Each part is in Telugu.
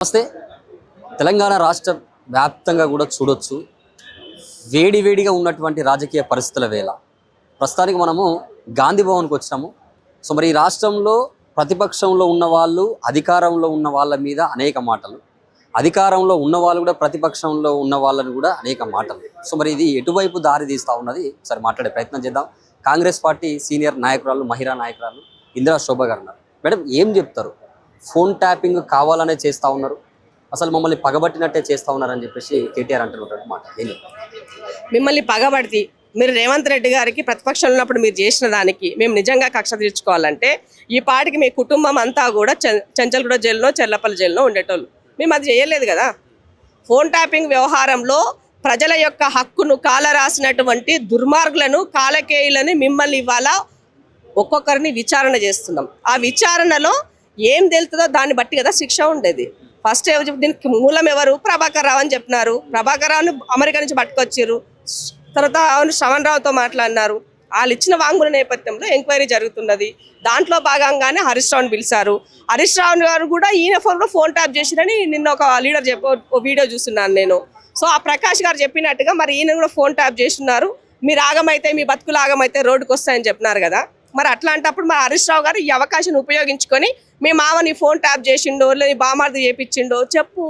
నమస్తే. తెలంగాణ రాష్ట్ర వ్యాప్తంగా కూడా చూడొచ్చు వేడివేడిగా ఉన్నటువంటి రాజకీయ పరిస్థితుల వేళ ప్రస్తుతానికి మనము గాంధీ భవన్కి వచ్చాము. సో మరి ఈ రాష్ట్రంలో ప్రతిపక్షంలో ఉన్న వాళ్ళు అధికారంలో ఉన్న వాళ్ళ మీద అనేక మాటలు, అధికారంలో ఉన్న వాళ్ళు కూడా ప్రతిపక్షంలో ఉన్న వాళ్ళని కూడా అనేక మాటలు. సో మరి ఇది ఎటువైపు దారి తీస్తూ ఉన్నది సరే మాట్లాడే ప్రయత్నం చేద్దాం. కాంగ్రెస్ పార్టీ సీనియర్ నాయకురాలు, మహిళా నాయకురాలు ఇందిరా శోభ గారు ఉన్నారు. మేడం, ఏం చెప్తారు? ఫోన్ ట్యాపింగ్ కావాలనే చేస్తూ ఉన్నారు, అసలు మమ్మల్ని పగబట్టినట్టే చేస్తూ ఉన్నారని చెప్పేసి కేటీఆర్ అంటున్నటువంటి మాట. ఏం చెప్తారు? మిమ్మల్ని పగబడితే మీరు రేవంత్ రెడ్డి గారికి ప్రతిపక్షంలో ఉన్నప్పుడు మీరు చేసిన దానికి మేము నిజంగా కక్ష తీర్చుకోవాలంటే ఈ పాటికి మీ కుటుంబం అంతా కూడా చెంచల్గూడ జైల్లో, చెర్లపల్లి జైల్లో ఉండేటోళ్ళు. మేము అది చేయలేదు కదా. ఫోన్ ట్యాపింగ్ వ్యవహారంలో ప్రజల యొక్క హక్కును కాలరాసినటువంటి దుర్మార్గులను, కాలకేయులను మిమ్మల్ని ఇవాళ ఒక్కొక్కరిని విచారణ చేస్తున్నాం. ఆ విచారణలో ఏం తెలుతుందో దాన్ని బట్టి కదా శిక్ష ఉండేది. ఫస్ట్ దీనికి మూలం ఎవరు? ప్రభాకర్ రావు అని చెప్పినారు. ప్రభాకర్ రావుని అమెరికా నుంచి పట్టుకొచ్చారు. తర్వాత శ్రవణ్ రావుతో మాట్లాడినారు. వాళ్ళు ఇచ్చిన వాంగ్మూల నేపథ్యంలో ఎంక్వైరీ జరుగుతున్నది. దాంట్లో భాగంగానే హరీష్ రావుని పిలిచారు. హరీష్ రావు గారు కూడా ఈయన ఫోన్లో ఫోన్ ట్యాప్ చేసిరని నిన్న ఒక లీడర్ వీడియో చూస్తున్నాను నేను. సో ఆ ప్రకాష్ గారు చెప్పినట్టుగా మరి ఈయన కూడా ఫోన్ ట్యాప్ చేస్తున్నారు. మీరు ఆగమైతే, మీ బతుకులు ఆగమైతే రోడ్డుకు వస్తాయని చెప్పినారు కదా. మరి అట్లాంటప్పుడు మరి హరీష్ రావు గారు ఈ అవకాశాన్ని ఉపయోగించుకొని మీ మామని ఫోన్ ట్యాప్ చేసిండో లేదా బామార్ది చేపించిండో చెప్పు.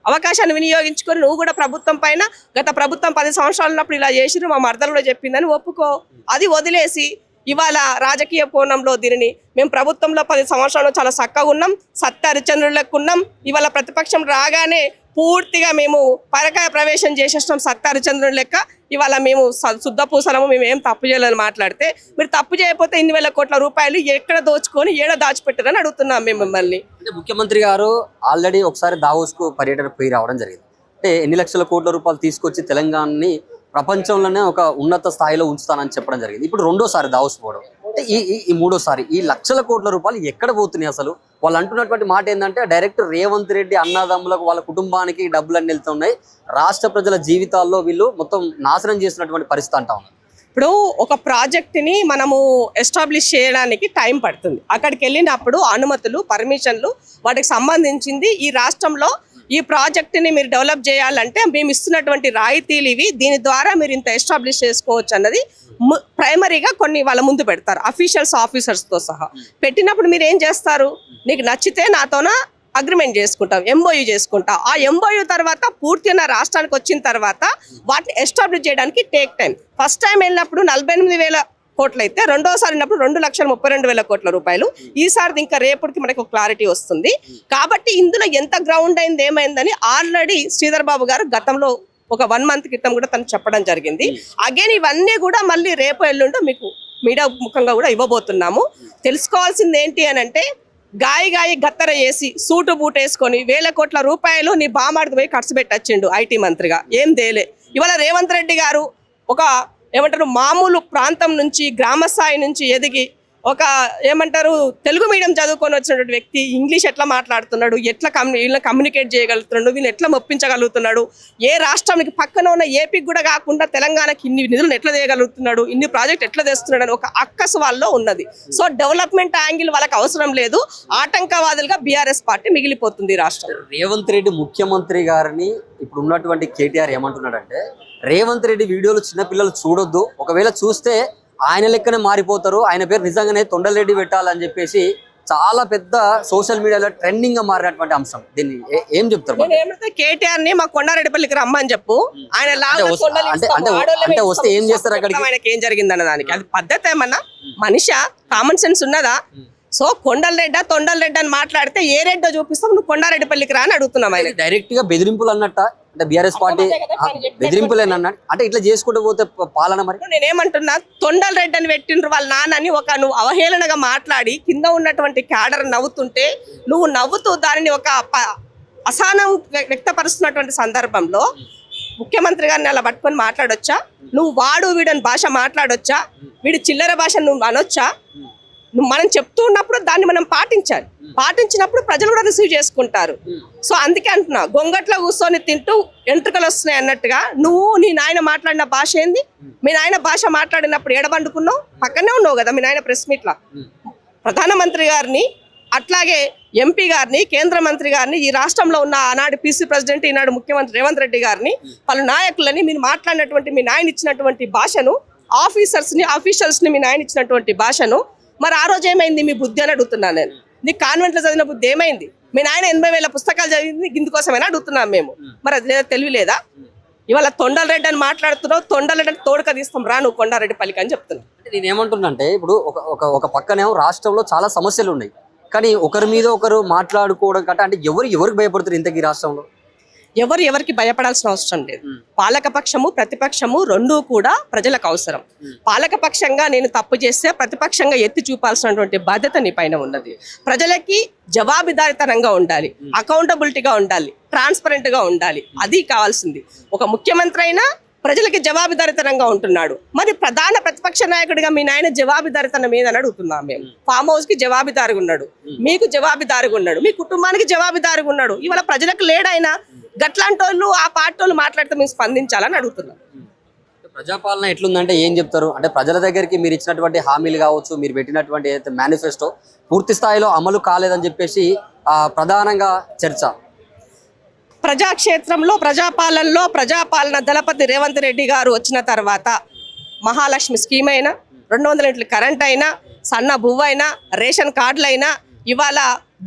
అవకాశాన్ని వినియోగించుకొని నువ్వు కూడా ప్రభుత్వం పైన గత ప్రభుత్వం 10 సంవత్సరాలు ఉన్నప్పుడు ఇలా చేసిరు, మా మర్దలు కూడా చెప్పిందని ఒప్పుకో. అది వదిలేసి ఇవాళ రాజకీయ కోణంలో దీనిని మేము ప్రభుత్వంలో 10 సంవత్సరాలు చాలా చక్కగా ఉన్నాం, సత్య హరిచంద్రులకు ఉన్నాం. ఇవాళ ప్రతిపక్షం రాగానే పూర్తిగా మేము పరకాయ ప్రవేశం చేసేసినాం సత్య హరిచంద్రుని లెక్క. ఇవాళ మేము శుద్ధ పూసలము, మేము ఏం తప్పు చేయాలని మాట్లాడితే మీరు తప్పు చేయకపోతే ఇన్ని వేల కోట్ల రూపాయలు ఎక్కడ దోచుకొని ఏడ దాచిపెట్టారని అడుగుతున్నాం మేము మిమ్మల్ని. అంటే ముఖ్యమంత్రి గారు ఆల్రెడీ ఒకసారి దావోస్కు పర్యటన పోయి రావడం జరిగింది. అంటే ఎన్ని లక్షల కోట్ల రూపాయలు తీసుకొచ్చి తెలంగాణని ప్రపంచంలోనే ఒక ఉన్నత స్థాయిలో ఉంచుతానని చెప్పడం జరిగింది. ఇప్పుడు రెండోసారి దావోస్ పోవడం, అంటే ఈ మూడోసారి ఈ లక్షల కోట్ల రూపాయలు ఎక్కడ పోతున్నాయి? అసలు వాళ్ళు అంటున్నటువంటి మాట ఏంటంటే డైరెక్ట్ రేవంత్ రెడ్డి అన్నదమ్ములకు, వాళ్ళ కుటుంబానికి డబ్బులన్నీ వెళ్తున్నాయి, రాష్ట్ర ప్రజల జీవితాల్లో వీళ్ళు మొత్తం నాశనం చేసినటువంటి పరిస్థితి అంటా ఉన్నారు. ఇప్పుడు ఒక ప్రాజెక్ట్ని మనము ఎస్టాబ్లిష్ చేయడానికి టైం పడుతుంది. అక్కడికి వెళ్ళినప్పుడు అనుమతులు, పర్మిషన్లు, వాటికి సంబంధించింది ఈ రాష్ట్రంలో ఈ ప్రాజెక్ట్ని మీరు డెవలప్ చేయాలంటే మేము ఇస్తున్నటువంటి రాయితీలు ఇవి, దీని ద్వారా మీరు ఇంత ఎస్టాబ్లిష్ చేసుకోవచ్చు అన్నది ప్రైమరీగా కొన్ని వాళ్ళ ముందు పెడతారు, అఫీషియల్స్ ఆఫీసర్స్తో సహా. పెట్టినప్పుడు మీరు ఏం చేస్తారు? నీకు నచ్చితే నాతోన అగ్రిమెంట్ చేసుకుంటాం, ఎంఓయూ చేసుకుంటాం. ఆ ఎంఓయూ తర్వాత పూర్తిగా రాష్ట్రానికి వచ్చిన తర్వాత వాటిని ఎస్టాబ్లిష్ చేయడానికి టేక్ టైం. ఫస్ట్ టైం వెళ్ళినప్పుడు 48,000 కోట్లు అయితే, రెండోసారి ఉన్నప్పుడు 2,32,000 కోట్ల రూపాయలు. ఈసారి ఇంకా రేపటికి మనకు క్లారిటీ వస్తుంది. కాబట్టి ఇందులో ఎంత గ్రౌండ్ అయింది, ఏమైందని ఆల్రెడీ శ్రీధర్ బాబు గారు గతంలో ఒక 1 మంత్ క్రితం కూడా తను చెప్పడం జరిగింది. అగైన్ ఇవన్నీ కూడా మళ్ళీ రేపు ఎల్లుండో మీకు మీడియా ముఖంగా కూడా ఇవ్వబోతున్నాము. తెలుసుకోవాల్సింది ఏంటి అని అంటే, గాయి గత్తర చేసి సూటు బూట్ వేసుకొని 1,000 కోట్ల రూపాయలు నీ బామాడికి పోయి ఖర్చు పెట్టొచ్చిండు ఐటీ మంత్రిగా. ఏం తేలే. ఇవాళ రేవంత్ రెడ్డి గారు ఒక ఏమంటారు మామూలు ప్రాంతం నుంచి, గ్రామ స్థాయి నుంచి ఎదిగి ఒక ఏమంటారు తెలుగు మీడియం చదువుకొని వచ్చినటువంటి వ్యక్తి ఇంగ్లీష్ ఎట్లా మాట్లాడుతున్నాడు, ఎట్లా వీళ్ళని కమ్యూనికేట్ చేయగలుగుతున్నాడు, వీళ్ళని ఎట్లా మెప్పించగలుగుతున్నాడు, ఏ రాష్ట్రానికి పక్కన ఉన్న ఏపీకి కూడా కాకుండా తెలంగాణకి ఇన్ని నిధులను ఎట్లా చేయగలుగుతున్నాడు, ఇన్ని ప్రాజెక్ట్ ఎట్లా తెస్తున్నాడు అని ఒక అక్కసు వాళ్ళలో ఉన్నది. సో డెవలప్మెంట్ యాంగిల్ వాళ్ళకి అవసరం లేదు. ఆటంకవాదులుగా బీఆర్ఎస్ పార్టీ మిగిలిపోతుంది రాష్ట్రం. రేవంత్ రెడ్డి ముఖ్యమంత్రి గారిని ఇప్పుడు ఉన్నటువంటి కేటీఆర్ ఏమంటున్నాడంటే, రేవంత్ రెడ్డి వీడియోలు చిన్నపిల్లలు చూడొద్దు, ఒకవేళ చూస్తే ఆయన లెక్కనే మారిపోతారు, ఆయన పేరు నిజంగానే తొండలరెడ్డి పెట్టాలని చెప్పేసి చాలా పెద్ద సోషల్ మీడియాలో ట్రెండింగ్ గా మారినటువంటి అంశం. దీన్ని ఏం చెప్తారు? కేటీఆర్ ని మా కొండారెడ్డిపల్లికి రమ్మని చెప్పు. ఆయన అంటే వస్తే ఏం చేస్తారు అక్కడికి? ఆయనకి ఏం జరిగింది అన్న దానికి అది పద్ధతి ఏమన్నా? మనిషా? కామన్ సెన్స్ ఉన్నదా? సో కొండలరెడ్డా తొండలరెడ్డి అని మాట్లాడితే ఏ రెడ్డో చూపిస్తాం, నువ్వు కొండారెడ్డిపల్లికి రా అని అడుగుతున్నాం. ఆయన డైరెక్ట్ గా బెదిరింపులు అన్నట్ట, అంటే బీఆర్ఎస్ పార్టీ బెదిరింపులేనన్నా, అంటే ఇట్లా చేసుకుంటూ పోతే పాలన. మరి నేనేమంటున్నా, తొండలరెడ్డి అని పెట్టిండ్రు వాళ్ళ నాన్నని నువ్వు అవహేళనగా మాట్లాడి కింద ఉన్నటువంటి క్యాడర్ నవ్వుతుంటే నువ్వు నవ్వుతూ దానిని ఒక అసహనం వ్యక్తపరుస్తున్నటువంటి సందర్భంలో ముఖ్యమంత్రి గారిని అలా పట్టుకొని మాట్లాడొచ్చా? నువ్వు వాడు వీడని భాష మాట్లాడొచ్చా? వీడి చిల్లర భాష నువ్వు అనొచ్చా? మనం చెప్తూ ఉన్నప్పుడు దాన్ని మనం పాటించాలి. పాటించినప్పుడు ప్రజలు కూడా రిసీవ్ చేసుకుంటారు. సో అందుకే అంటున్నా, గొంగట్లో కూర్చొని తింటూ ఎంట్రుకలు వస్తున్నాయి అన్నట్టుగా నువ్వు నీ నాయన మాట్లాడిన భాష ఏంది? మీ నాయన భాష మాట్లాడినప్పుడు ఎడబండుకున్నావు, పక్కనే ఉన్నావు కదా మీ నాయన ప్రెస్ మీట్లా. ప్రధానమంత్రి గారిని అట్లాగే ఎంపీ గారిని, కేంద్ర మంత్రి గారిని, ఈ రాష్ట్రంలో ఉన్న ఆనాడు పీసీ ప్రెసిడెంట్, ఈనాడు ముఖ్యమంత్రి రేవంత్ రెడ్డి గారిని, పలు నాయకులని మీరు మాట్లాడినటువంటి మీ నాయన ఇచ్చినటువంటి భాషను, ఆఫీషియల్స్ని మీ నాయన ఇచ్చినటువంటి భాషను మరి ఆ రోజు ఏమైంది మీ బుద్ధి అని అడుగుతున్నాను నేను. నీ కాన్వెంట్లో చదివిన బుద్ధి ఏమైంది? మీ నాయన 80,000 పుస్తకాలు చదివింది ఇందుకోసమైనా అడుగుతున్నాం మేము. మరి అది లేదా తెలివి లేదా? ఇవాళ తొండలరెడ్డి అని మాట్లాడుతున్నావు, తొండలరెడ్డి అని తోడుక తీస్తాం రా నువ్వు కొండారెడ్డి పల్లికి అని చెప్తున్నావు. అంటే నేను ఏమంటున్నానంటే ఇప్పుడు ఒక పక్కనేమో రాష్ట్రంలో చాలా సమస్యలు ఉన్నాయి, కానీ ఒకరి మీద ఒకరు మాట్లాడుకోవడం కంటే అంటే ఎవరికి భయపడుతారు ఇంతకీ రాష్ట్రంలో? ఎవరికి భయపడాల్సిన అవసరం లేదు. పాలకపక్షము ప్రతిపక్షము రెండూ కూడా ప్రజలకు అవసరం. పాలకపక్షంగా నేను తప్పు చేస్తే ప్రతిపక్షంగా ఎత్తి చూపాల్సినటువంటి బాధ్యత నీ పైన ఉన్నది. ప్రజలకి జవాబుదారితనంగా ఉండాలి, అకౌంటబిలిటీగా ఉండాలి, ట్రాన్స్పరెంట్గా ఉండాలి. అది కావాల్సింది. ఒక ముఖ్యమంత్రి అయినా ప్రజలకి జవాబుదారితనంగా ఉంటున్నాడు. మరి ప్రధాన ప్రతిపక్ష నాయకుడిగా మీ నాయన జవాబుదారితనం ఏదని అడుగుతున్నాం మేము. ఫామ్ హౌస్ కి జవాబుదారిగా ఉన్నాడు, మీకు జవాబుదారిగా ఉన్నాడు, మీ కుటుంబానికి జవాబుదారిగా ఉన్నాడు. ఇవాళ ప్రజలకు లేడైనా గట్లాంటి వాళ్ళు ఆ పార్టీ వాళ్ళు మాట్లాడితే మేము స్పందించాలని అడుగుతున్నాం. ప్రజాపాలన ఎట్లుందంటే ఏం చెప్తారు? అంటే ప్రజల దగ్గరికి మీరు ఇచ్చినటువంటి హామీలు కావచ్చు, మీరు పెట్టినటువంటి ఏదైతే మేనిఫెస్టో పూర్తి స్థాయిలో అమలు కాలేదని చెప్పేసి ప్రధానంగా చర్చ. ప్రజాక్షేత్రంలో ప్రజాపాలన దళపతి రేవంత్ రెడ్డి గారు వచ్చిన తర్వాత మహాలక్ష్మి స్కీమ్ అయినా, 200 యూనిట్ల కరెంట్ అయినా, సన్న బువ్వ అయినా, రేషన్ కార్డులైనా, ఇవాళ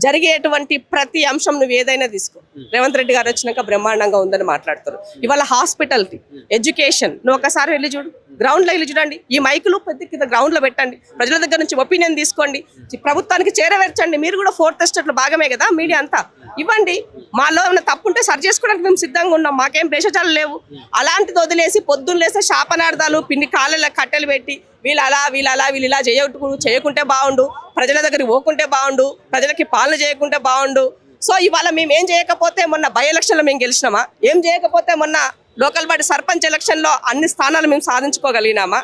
జరిగేటువంటి ప్రతి అంశం నువ్వు ఏదైనా తీసుకో. రేవంత్ రెడ్డి గారు వచ్చినాక బ్రహ్మాండంగా ఉందని మాట్లాడుతారు. ఇవాళ హాస్పిటాలిటీ, ఎడ్యుకేషన్ నువ్వు ఒకసారి వెళ్ళి చూడు, గ్రౌండ్లో వెళ్ళి చూడండి. ఈ మైకులు ప్రతి కింద గ్రౌండ్లో పెట్టండి, ప్రజల దగ్గర నుంచి ఒపీనియన్ తీసుకోండి, ప్రభుత్వానికి చేరవేర్చండి. మీరు కూడా 4th ఎస్టేట్లో భాగమే కదా, మీడియా అంతా ఇవ్వండి. మాలో ఏమైనా తప్పు ఉంటే సరి చేసుకోవడానికి మేము సిద్ధంగా ఉన్నాం, మాకేం భేషజాలు లేవు. అలాంటిది వదిలేసి పొద్దున్న లేస్తే శాపనార్థాలు పిండి కాళ్ళ కట్టెలు పెట్టి వీళ్ళు ఇలా చేయకుంటే బాగుండు, ప్రజల దగ్గరికి పోకుంటే బాగుండు, ప్రజలకి పాలన చేయకుంటే బాగుండు. సో ఇవాళ మేము ఏం చేయకపోతే మొన్న బై ఎలక్షన్లో మేము గెలిచినామా? ఏం చేయకపోతే మొన్న లోకల్ బాడీ సర్పంచ్ ఎలక్షన్లో అన్ని స్థానాలు మేము సాధించుకోగలిగినామా?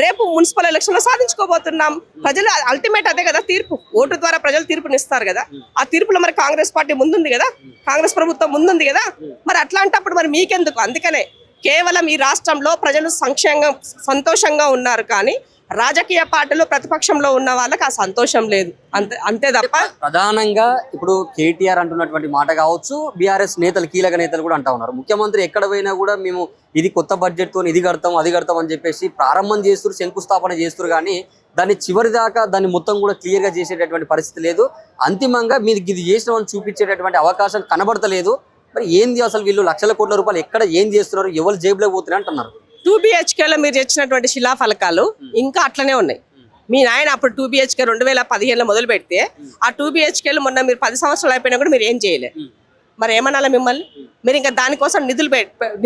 రేపు మున్సిపల్ ఎలక్షన్లో సాధించుకోబోతున్నాం. ప్రజలు అల్టిమేట్ అదే కదా తీర్పు, ఓటు ద్వారా ప్రజలు తీర్పునిస్తారు కదా. ఆ తీర్పులో మరి కాంగ్రెస్ పార్టీ ముందుంది కదా, కాంగ్రెస్ ప్రభుత్వం ముందుంది కదా. మరి అట్లాంటప్పుడు మరి మీకెందుకు? అందుకనే కేవలం ఈ రాష్ట్రంలో ప్రజలు సంతోషంగా ఉన్నారు, కానీ రాజకీయ పార్టీలు ప్రతిపక్షంలో ఉన్న వాళ్ళకి ఆ సంతోషం లేదు, అంతే తప్ప. ప్రధానంగా ఇప్పుడు కేటీఆర్ అంటున్నటువంటి మాట కావచ్చు, బీఆర్ఎస్ నేతలు, కీలక నేతలు కూడా అంటా ఉన్నారు, ముఖ్యమంత్రి ఎక్కడ పోయినా కూడా మేము ఇది కొత్త బడ్జెట్తో ఇది కడతాం అది కడతాం అని చెప్పేసి ప్రారంభం చేస్తారు, శంకుస్థాపన చేస్తారు, కానీ దాన్ని చివరి దాకా దాన్ని మొత్తం కూడా క్లియర్గా చేసేటటువంటి పరిస్థితి లేదు. అంతిమంగా మీరు ఇది చేసినామని చూపించేటటువంటి అవకాశం కనబడతలేదు. మరి ఏంది అసలు వీళ్ళు లక్షల కోట్ల రూపాయలు ఎక్కడ ఏం చేస్తున్నారు, ఎవరు జేబులో పోతున్నారు అంటున్నారు. 2 BHKలో మీరు తెచ్చినటువంటి శిలాఫలకాలు ఇంకా అట్లనే ఉన్నాయి. మీ నాయన అప్పుడు 2 BHK 2015లో మొదలు పెడితే ఆ 2 BHKలు మొన్న మీరు 10 సంవత్సరాలు అయిపోయినా కూడా మీరు ఏం చేయలే. మరి ఏమనాలా మిమ్మల్ని? మీరు ఇంకా దానికోసం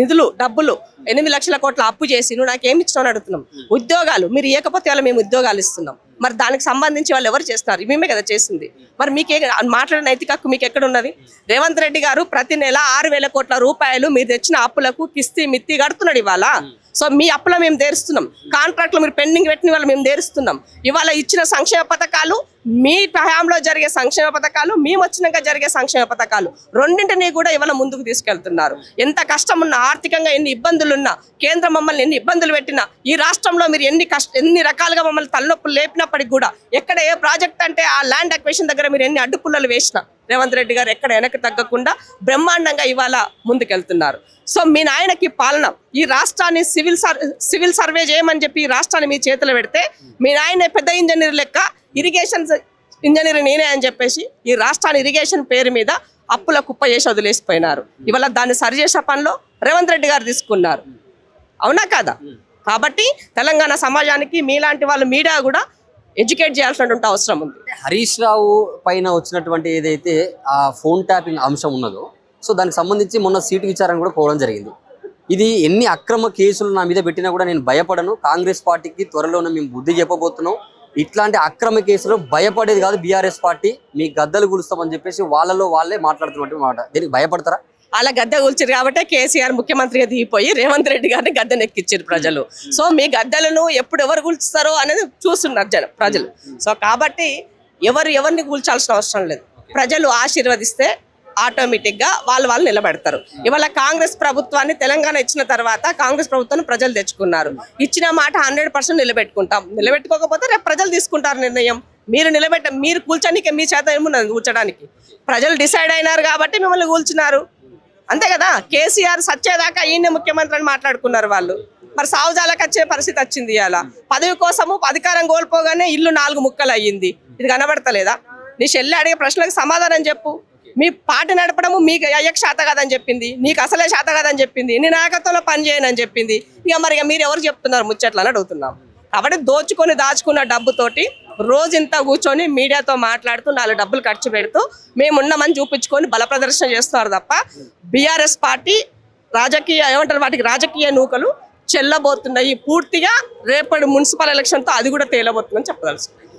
నిధులు డబ్బులు 8 లక్షల కోట్ల అప్పు చేసి నువ్వు నాకేమి ఇచ్చినావు అడుగుతున్నాం. ఉద్యోగాలు మీరు ఇవ్వకపోతే వాళ్ళ మేము ఉద్యోగాలు ఇస్తున్నాం. మరి దానికి సంబంధించి వాళ్ళు ఎవరు చేస్తున్నారు? మేమే కదా చేసింది. మరి మీకే మాట్లాడిన నైతిక హక్కు మీకు ఎక్కడ ఉన్నది? రేవంత్ రెడ్డి గారు ప్రతి నెల 6,000 కోట్ల రూపాయలు మీరు తెచ్చిన అప్పులకు కిస్తీ మిత్తి కడుతున్నాడు ఇవాళ. సో మీ అప్పులో మేము తీరుస్తున్నాం, కాంట్రాక్ట్లు మీరు పెండింగ్ పెట్టిన వాళ్ళు మేము తీరుస్తున్నాం. ఇవాళ ఇచ్చిన సంక్షేమ పథకాలు, మీ హయాంలో జరిగే సంక్షేమ పథకాలు, మేము వచ్చినాక జరిగే సంక్షేమ పథకాలు రెండింటినీ కూడా ఇవాళ ముందుకు తీసుకెళ్తున్నారు. ఎంత కష్టం ఉన్నా, ఆర్థికంగా ఎన్ని ఇబ్బందులున్నా, కేంద్రం మమ్మల్ని ఎన్ని ఇబ్బందులు పెట్టినా, ఈ రాష్ట్రంలో మీరు ఎన్ని రకాలుగా మమ్మల్ని తలనొప్పులు లేపినప్పటికీ కూడా ఎక్కడ ఏ ప్రాజెక్ట్ అంటే ఆ ల్యాండ్ అక్విజిషన్ దగ్గర మీరు ఎన్ని అడ్డుపుల్లలు వేసినా రేవంత్ రెడ్డి గారు ఎక్కడ వెనక్కి తగ్గకుండా బ్రహ్మాండంగా ఇవాళ ముందుకెళ్తున్నారు. సో మీ నాయనకి పాలన, ఈ రాష్ట్రాన్ని సివిల్ సర్వే చేయమని చెప్పి ఈ రాష్ట్రాన్ని మీ చేతిలో పెడితే మీ నాయన పెద్ద ఇంజనీర్ లెక్క ఇరిగేషన్ ఇంజనీర్ నేనే అని చెప్పేసి ఈ రాష్ట్రాన్ని ఇరిగేషన్ పేరు మీద అప్పుల కుప్ప చేసి వదిలేసిపోయినారు. ఇవాళ దాన్ని సరిచేసే పనిలో రేవంత్ రెడ్డి గారు తీసుకున్నారు, అవునా కాదా? కాబట్టి తెలంగాణ సమాజానికి మీలాంటి వాళ్ళు మీడియా కూడా ఎడ్యుకేట్ చేయాల్సినటువంటి అవసరం ఉంది. హరీష్ రావు పైన వచ్చినటువంటి ఏదైతే ఆ ఫోన్ ట్యాపింగ్ అంశం ఉన్నదో, సో దానికి సంబంధించి మొన్న సీటు విచారణ కూడా పోవడం జరిగింది. ఇది ఎన్ని అక్రమ కేసులు నా మీద పెట్టినా కూడా నేను భయపడను, కాంగ్రెస్ పార్టీకి త్వరలోనే మేము బుద్ధి చెప్పబోతున్నాం, ఇట్లాంటి అక్రమ కేసులు భయపడేది కాదు బీఆర్ఎస్ పార్టీ, మీ గద్దలు గులుస్తామని చెప్పేసి వాళ్ళలో వాళ్ళే మాట్లాడుతున్నట్టు మాట. దీనికి భయపడతారా? అలా గద్దె కూల్చారు కాబట్టి కేసీఆర్ ముఖ్యమంత్రిగా దిగిపోయి రేవంత్ రెడ్డి గారిని గద్దెనెక్కిచ్చారు ప్రజలు. సో మీ గద్దెలను ఎప్పుడు ఎవరు కూల్చుతారో అనేది చూస్తున్నారు ప్రజలు. సో కాబట్టి ఎవరిని కూల్చాల్సిన అవసరం లేదు. ప్రజలు ఆశీర్వదిస్తే ఆటోమేటిక్గా వాళ్ళు నిలబెడతారు. ఇవాళ కాంగ్రెస్ ప్రభుత్వాన్ని తెలంగాణ ఇచ్చిన తర్వాత కాంగ్రెస్ ప్రభుత్వాన్ని ప్రజలు తెచ్చుకున్నారు. ఇచ్చిన మాట 100% నిలబెట్టుకుంటాం. నిలబెట్టుకోకపోతే రేపు ప్రజలు తీసుకుంటారు నిర్ణయం. మీరు మీరు కూల్చడానికి మీ చేత ఏమున్నది కూర్చోడానికి? ప్రజలు డిసైడ్ అయినారు కాబట్టి మిమ్మల్ని కూల్చున్నారు, అంతే కదా. కేసీఆర్ సచ్చేదాకా ఈయన ముఖ్యమంత్రి అని మాట్లాడుకున్నారు వాళ్ళు. మరి సావుజాలకు వచ్చే పరిస్థితి వచ్చింది ఇవాళ. పదవి కోసము అధికారం కోల్పోగానే ఇల్లు 4 ముక్కలు అయ్యింది. ఇది కనబడతలేదా? నీ చెల్లి అడిగే ప్రశ్నలకు సమాధానం చెప్పు. మీ పార్టీ నడపడము మీకు అయ్యకు శాత కాదని చెప్పింది, నీకు అసలే శాత కాదని చెప్పింది, నీ నాయకత్వంలో పని చేయనని చెప్పింది. ఇక మీరు ఎవరు చెప్తున్నారు ముచ్చట్లని అడుగుతున్నాం. కాబట్టి దాచుకున్న డబ్బుతోటి రోజు ఇంత కూర్చొని మీడియాతో మాట్లాడుతూ 4 డబ్బులు ఖర్చు పెడుతూ మేమున్నామని చూపించుకొని బల ప్రదర్శన చేస్తున్నారు తప్ప బీఆర్ఎస్ పార్టీ వాటికి రాజకీయ నూకలు చెల్లబోతున్నాయి. పూర్తిగా రేపటి మున్సిపల్ ఎలక్షన్తో అది కూడా తేలబోతుందని చెప్పదలుచుకున్నాను.